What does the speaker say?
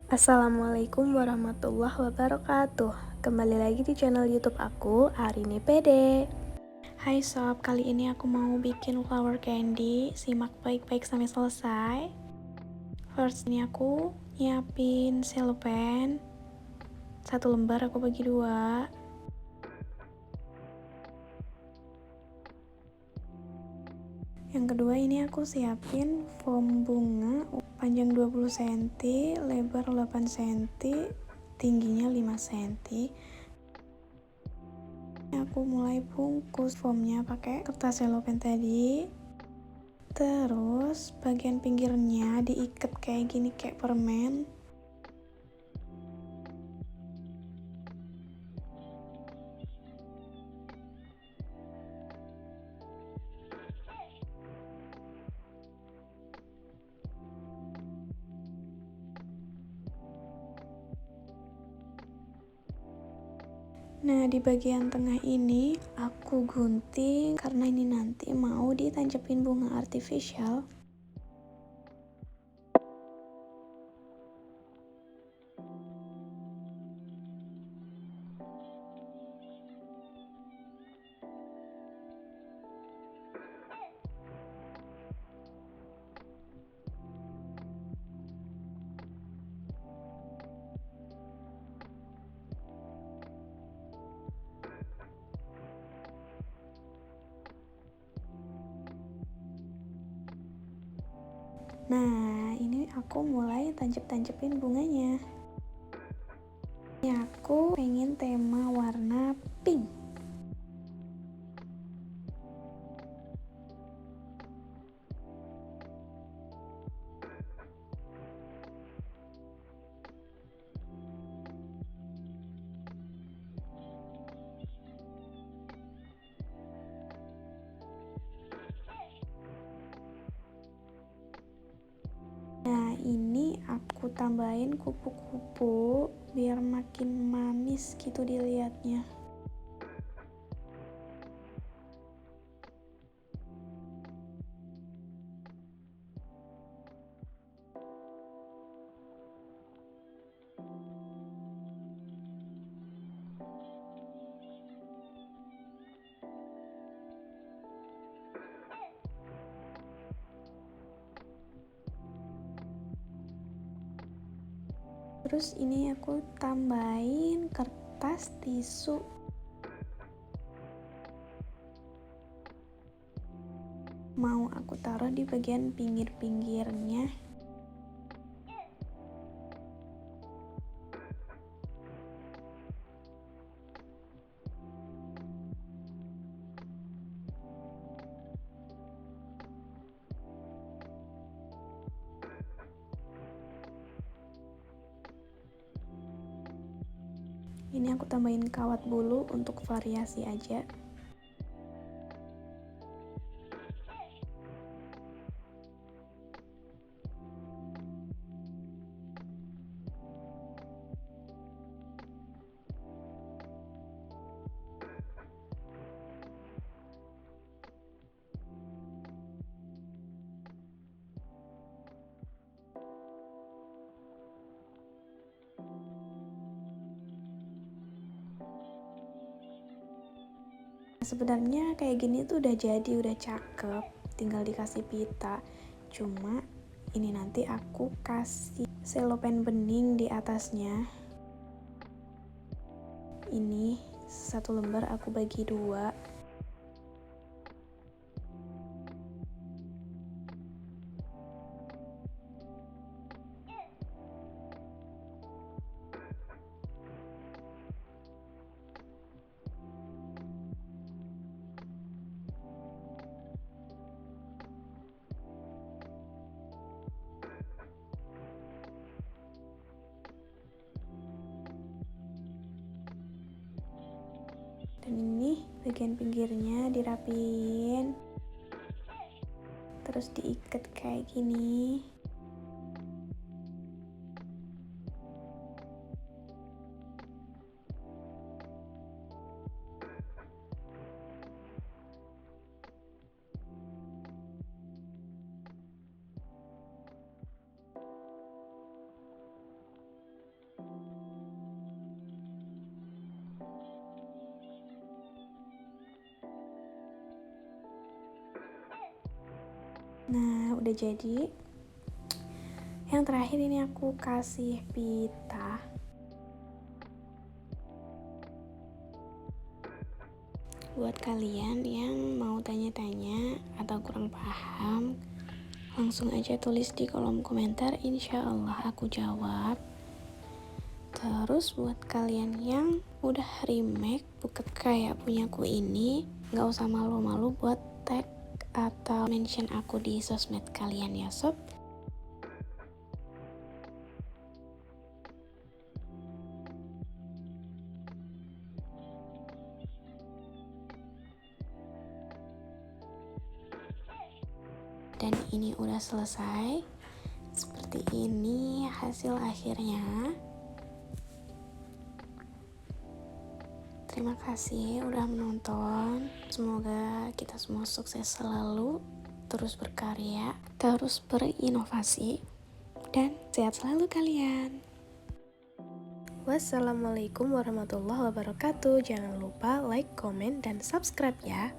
Assalamualaikum warahmatullahi wabarakatuh. Kembali lagi di channel YouTube aku, Arini Pede. Hai sob, kali ini aku mau bikin flower candy. Simak baik-baik sampai selesai. First ini aku nyiapin cellophane. 1 lembar aku bagi 2. Yang kedua ini aku siapin foam bunga panjang 20 cm, lebar 8 cm, tingginya 5 cm. Aku mulai bungkus foamnya pakai kertas cellophane tadi. Terus bagian pinggirnya diikat kayak gini, kayak permen. Nah, di bagian tengah ini aku gunting karena ini nanti mau ditancapin bunga artifisial. Nah, ini aku mulai tancap-tancapin bunganya. Ini aku pengen tema warna pink. Nah, ini aku tambahin kupu-kupu biar makin manis gitu dilihatnya. Terus ini aku tambahin kertas tisu. Mau aku taruh di bagian pinggir-pinggirnya. Ini aku tambahin kawat bulu untuk variasi aja. Sebenarnya kayak gini tuh udah jadi, udah cakep, tinggal dikasih pita. Cuma ini nanti aku kasih cellophane bening di atasnya. Ini 1 lembar aku bagi 2. Dan ini bagian pinggirnya dirapiin, terus diikat kayak gini. Nah, udah jadi. Yang terakhir ini aku kasih pita. Buat kalian yang mau tanya-tanya atau kurang paham, langsung aja tulis di kolom komentar, insya Allah aku jawab. Terus buat kalian yang udah remake bukan kayak punyaku ini, gak usah malu-malu buat tag atau mention aku di sosmed kalian ya sob. Dan ini udah selesai. Seperti ini hasil akhirnya. Terima kasih udah menonton. Semoga kita semua sukses selalu, terus berkarya, terus berinovasi, dan sehat selalu kalian. Wassalamualaikum warahmatullahi wabarakatuh. Jangan lupa like, komen, dan subscribe ya.